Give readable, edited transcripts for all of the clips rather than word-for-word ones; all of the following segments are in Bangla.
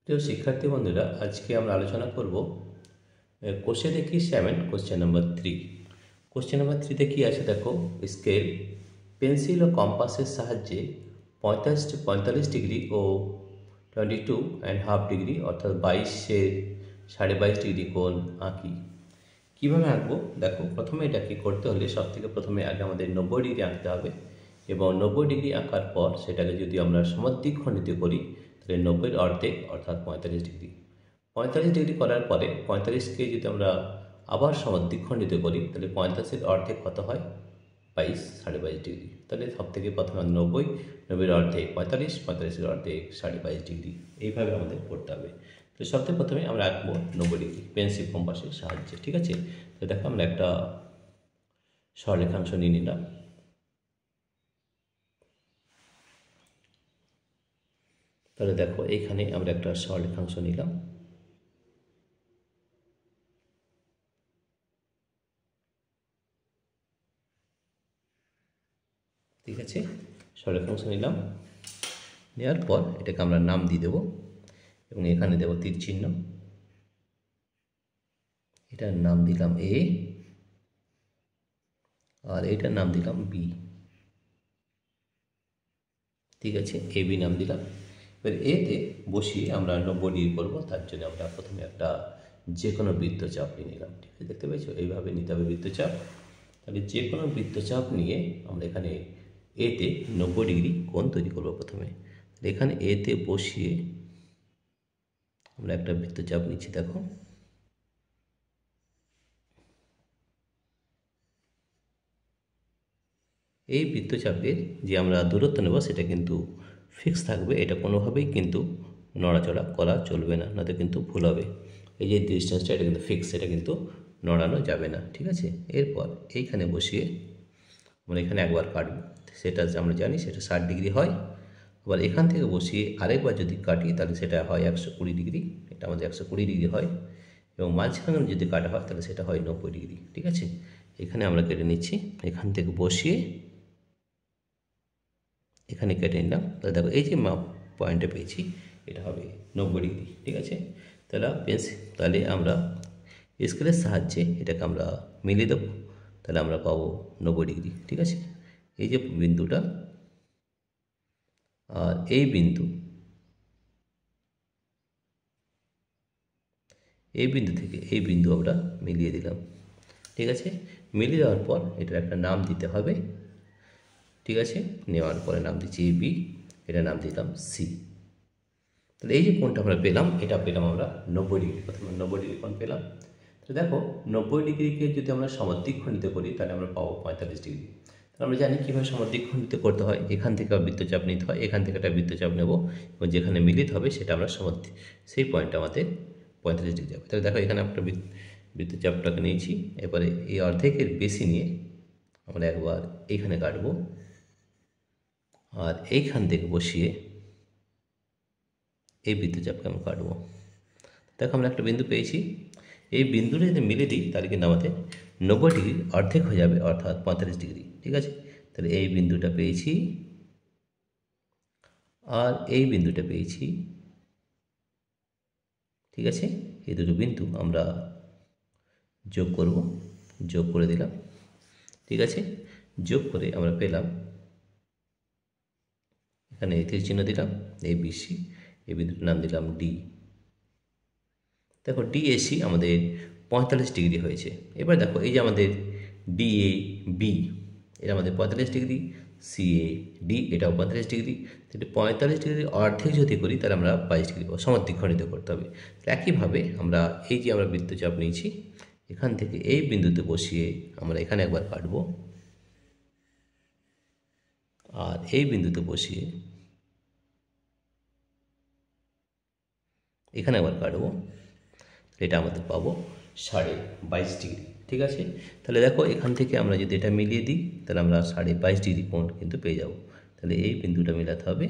প্রিয় শিক্ষার্থী বন্ধুরা, আজকে আমরা আলোচনা করব কোশ্চেন দেখি 7 কোশ্চেন নাম্বার 3। কোশ্চেন নাম্বার 3তে কি আছে দেখো, স্কেল পেন্সিল ও কম্পাসের সাহায্যে 45 ডিগ্রি ও 22.5 ডিগ্রি অর্থাৎ 22.5 ডিগ্রি কোণ আঁকি। কীভাবে আঁকবো দেখো, প্রথমে এটাকে করতে হলে সবথেকে প্রথমে আগে আমাদের 90 ডিগ্রি আঁকতে হবে এবং 90 ডিগ্রি আঁকার পর সেটাকে যদি আমরা সমদ্বিখণ্ডিত করি তাহলে 90-এর অর্ধেক অর্থাৎ 45 ডিগ্রি। 45 ডিগ্রি করার পরে 45কে যদি আমরা আবার সমদ্বিখণ্ডিত করি তাহলে 45-এর অর্ধেক কত হয়? 22.5 ডিগ্রি। তাহলে সব থেকে প্রথমে 90, 90-এর অর্ধেক 45, 45-এর অর্ধেক 22.5 ডিগ্রি, এইভাবে আমাদের করতে হবে। তো সবথেকে প্রথমে আমরা আঁকবো 90 ডিগ্রি পেন্সিল কম্পাসের সাহায্যে। ঠিক আছে, তো দেখো আমরা একটা সরলরেখাংশ নিয়ে নিলাম। তাহলে দেখো এইখানে আমরা একটা সরলরেখাংশ নিলাম। ঠিক আছে, সরলরেখাংশ নিলাম, নেওয়ার পর এটাকে আমরা নাম দিয়ে দেবো এবং এখানে দেবো তীর চিহ্ন। এটার নাম দিলাম এ আর এটার নাম দিলাম বি। ঠিক আছে, এ বি নাম দিলাম। এবার এতে বসিয়ে আমরা 90 ডিগ্রি করবো, তার জন্য আমরা প্রথমে একটা যে কোনো বৃত্তচাপ নিয়ে নিলাম। ঠিক আছে, দেখতে পেয়েছো, এইভাবে নিতে হবে বৃত্তচাপ। তাহলে যে কোনো বৃত্তচাপ নিয়ে আমরা এখানে এতে 90 ডিগ্রি কোণ তৈরি করবো। প্রথমে এখানে এতে বসিয়ে আমরা একটা বৃত্তচাপ নিচ্ছি। দেখো এই বৃত্তচাপের যে আমরা দূরত্ব নেব সেটা কিন্তু ফিক্স থাকবে, এটা কোনোভাবেই কিন্তু নড়াচড়া করা চলবে না, নয়তো কিন্তু ভুল হবে। এই যে ডিস্টেন্সটা এটা কিন্তু ফিক্স, এটা কিন্তু নড়ানো যাবে না। ঠিক আছে, এরপর এইখানে বসিয়ে আমরা এখানে একবার কাটব, সেটা আমরা জানি সেটা 60 ডিগ্রি হয়। আবার এখান থেকে বসিয়ে আরেকবার যদি কাটি তাহলে সেটা হয় 120 ডিগ্রি, এটা আমাদের 120 ডিগ্রি হয়। এবং মাঝখানে যদি কাটা হয় তাহলে সেটা হয় 90 ডিগ্রি। ঠিক আছে, এখানে আমরা কেটে নিচ্ছি, এখান থেকে বসিয়ে এখানে কেটে নিলাম। তাহলে দেখো এই যে মাপ পয়েন্টে পেয়েছি এটা হবে 90 ডিগ্রি। ঠিক আছে, তাহলে আমরা স্কেলের সাহায্যে এটাকে আমরা মিলিয়ে দেবো, তাহলে আমরা পাবো 90 ডিগ্রি। ঠিক আছে, এই যে বিন্দুটা আর এই বিন্দু, এই বিন্দু থেকে এই বিন্দু আমরা মিলিয়ে দিলাম। ঠিক আছে, মিলিয়ে দেওয়ার পর এটার একটা নাম দিতে হবে। ঠিক আছে, নেওয়ার পরে নাম দিচ্ছি এ বি, এটা নাম দিলাম সি। তাহলে এই যে কোণটা আমরা পেলাম, এটা পেলাম আমরা 90 ডিগ্রি। প্রথমে 90 ডিগ্রি কোণ পেলাম। তো দেখো 90 ডিগ্রিকে যদি আমরা সমদ্বিখণ্ডিত করি তাহলে আমরা পাবো 45 ডিগ্রি। তাহলে আমরা জানি কীভাবে সমদ্বিখণ্ডিত করতে হয়, এখান থেকে বৃত্তচাপ নিতে হয়, এখান থেকে একটা বৃত্তচাপ নেব এবং যেখানে মিলিত হবে সেটা আমরা সেই পয়েন্টটা আমাদের 45 ডিগ্রি যাবে। তাহলে দেখো এখানে একটা বৃত্তচাপটাকে নিয়েছি, এবারে এই অর্ধেকের বেশি নিয়ে আমরা একবার এইখানে কাটবো আর এইখান থেকে বসিয়ে এই বৃত্তচাপকে আমরা কাটবো। দেখো আমরা একটা বিন্দু পেয়েছি, এই বিন্দুটা যদি মিলে দিই তাহলে কিন্তু আমাদের 90 ডিগ্রি অর্ধেক হয়ে যাবে অর্থাৎ 45 ডিগ্রি। ঠিক আছে, তাহলে এই বিন্দুটা পেয়েছি আর এই বিন্দুটা পেয়েছি। ঠিক আছে, এই দুটো বিন্দু আমরা যোগ করব, যোগ করে দিলাম। ঠিক আছে, যোগ করে আমরা পেলাম এখানে তীর চিহ্ন দিলাম এ বি সি, এই বিন্দুটার নাম দিলাম ডি। দেখো ডিএসি আমাদের 45 ডিগ্রি হয়েছে। এবার দেখো এই যে আমাদের ডিএ বি, এটা আমাদের 45 ডিগ্রি, সিএ ডি এটাও 45 ডিগ্রি। তাহলে 45 ডিগ্রি অর্ধেক যদি করি তাহলে আমরা 22 ডিগ্রি পাবো, সমদ্বিখণ্ডিত করতে হবে। একইভাবে আমরা এই যে আমরা বৃত্তচাপ নিয়েছি, এখান থেকে এই বিন্দুতে বসিয়ে আমরা এখানে একবার কাটবো আর এই বিন্দুতে বসিয়ে এখানে একবার কাটবো, এটা আমাদের পাবো 22.5 ডিগ্রি। ঠিক আছে, তাহলে দেখো এখান থেকে আমরা যদি এটা মিলিয়ে দিই তাহলে আমরা 22.5 ডিগ্রি কোণ কিন্তু পেয়ে যাব। তাহলে এই বিন্দুটা মেলাতে হবে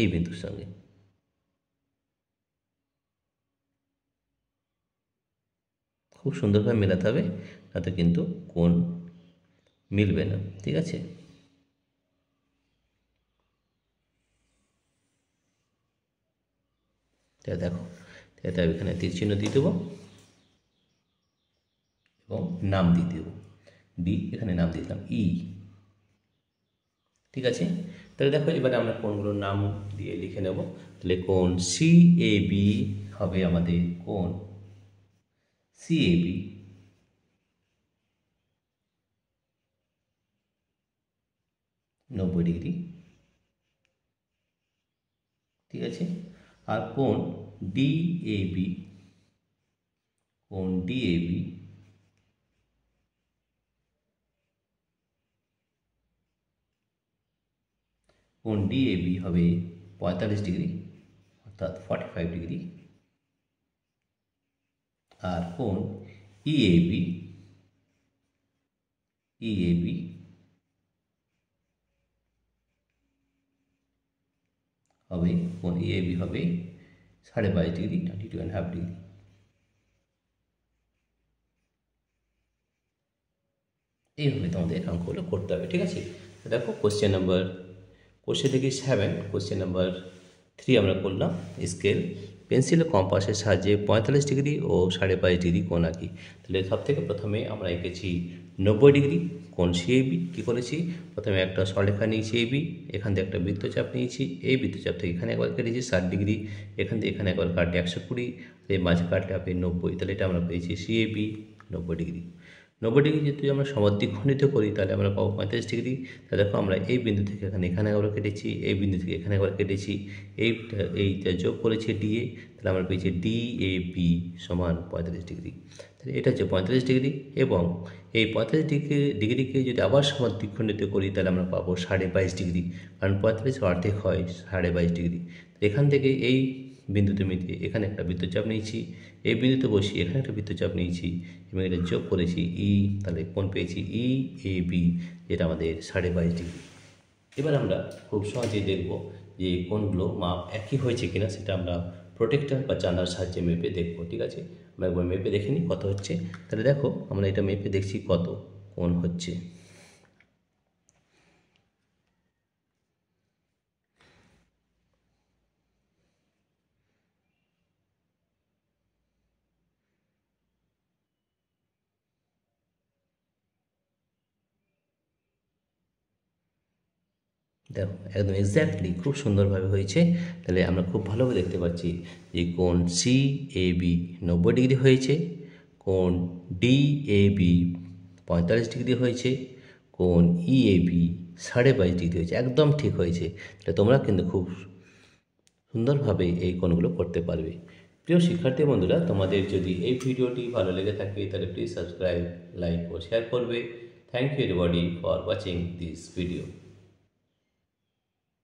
এই বিন্দুর সঙ্গে, খুব সুন্দরভাবে মেলাতে হবে, তাতে কিন্তু কোণ মিলবে না। ঠিক আছে, তাহলে দেখো, তাহলে এখানে তীর চিহ্ন দিয়ে দেবো এবং নাম দিয়ে দেবো ডি, এখানে নাম দিয়ে দিলাম ই। ঠিক আছে, তাহলে দেখো এবারে আমরা কোণগুলোর নাম দিয়ে লিখে নেব। তাহলে কোণ সি এ বি হবে আমাদের কোণ সি এ বি, 90 ডিগ্রি। ঠিক আছে, আর কোণ ডি এ বি, কোণ ডি এ বি কোণ ডি এ বি হবে 45 ডিগ্রি, অর্থাৎ 45 ডিগ্রি। আর কোণ ই A B, E A B হবে, কোণ ই এ বি হবে 22.5 ডিগ্রি, 22.5 ডিগ্রি। এইভাবে তোমাদের অঙ্কগুলো করতে হবে। ঠিক আছে, দেখো কোশ্চেন থেকে 7, কোশ্চেন নাম্বার 3 আমরা করলাম। স্কেল পেন্সিল ও কম্পাসের সাহায্যে 45 ডিগ্রি ও 22.5 ডিগ্রি কোণ আঁকি। তাহলে সব থেকে প্রথমে আমরা এঁকেছি 90 ডিগ্রি কোণ সিএবি। কী করেছি, প্রথমে একটা সরলরেখা নিয়েছি এবি, এখান থেকে একটা বৃত্তচাপ নিয়েছি, এই বৃত্তচাপ থেকে এখানে একবার কেটেছি 60 ডিগ্রি, এখান থেকে এখানে একবার কাটলে 120, এই মাঝে কাটলে হবে 90। তাহলে এটা আমরা পেয়েছি সিএবি 90 ডিগ্রি। 90 ডিগ্রি যদি আমরা সমদ্বিখণ্ডিত করি তাহলে আমরা পাবো 45 ডিগ্রি। তাহলে দেখো আমরা এই বিন্দু থেকে এখানে একবার কেটেছি, এই বিন্দু থেকে এখানে একবার কেটেছি, এইটা যোগ করেছি ডিএ, তাহলে আমরা পেয়েছি ডিএবি সমান 45 ডিগ্রি। তাহলে এটা হচ্ছে 45 ডিগ্রি, এবং এই 45 ডিগ্রিকে যদি আবার সমদ্বিখণ্ডিত করি তাহলে আমরা পাবো 22.5 ডিগ্রি, কারণ 45 অর্ধেক হয় 22.5 ডিগ্রি। এখান থেকে এই বিন্দুতে মিলিয়ে এখানে একটা বৃত্তচাপ নিয়েছি, এই বিন্দুতে বসিয়ে এখানে একটা বৃত্তচাপ নিয়েছি এবং এটা যোগ করেছি ই, তাহলে কোণ পেয়েছি ই এ বি, যেটা আমাদের 22.5 ডিগ্রি। এবার আমরা খুব সহজেই দেখব যে এই কোণগুলো মাপ একই হয়েছে কিনা, সেটা আমরা প্রোটেক্টর বা চাঁদার সাহায্যে মেপে দেখব। ঠিক আছে, আমরা একবার মেপে দেখে নিই কত হচ্ছে। তাহলে দেখো আমরা এটা মেপে দেখছি কত কোণ হচ্ছে। দেখো একদম এক্স্যাক্টলি খুব সুন্দরভাবে হয়েছে। তাহলে আমরা খুব ভালোভাবে দেখতে পাচ্ছি যে কোণ সি এ বি 90 ডিগ্রি হয়েছে, কোণ ডি এ বি 45 ডিগ্রি হয়েছে, কোণ ই এ বি 22.5 ডিগ্রি হয়েছে, একদম ঠিক হয়েছে। তাহলে তোমরা কিন্তু খুব সুন্দরভাবে এই কোণগুলো করতে পারবে। প্রিয় শিক্ষার্থী বন্ধুরা, তোমাদের যদি এই ভিডিওটি ভালো লেগে থাকে তাহলে প্লিজ সাবস্ক্রাইব, লাইক ও শেয়ার করবে। Thank you everybody for watching this video.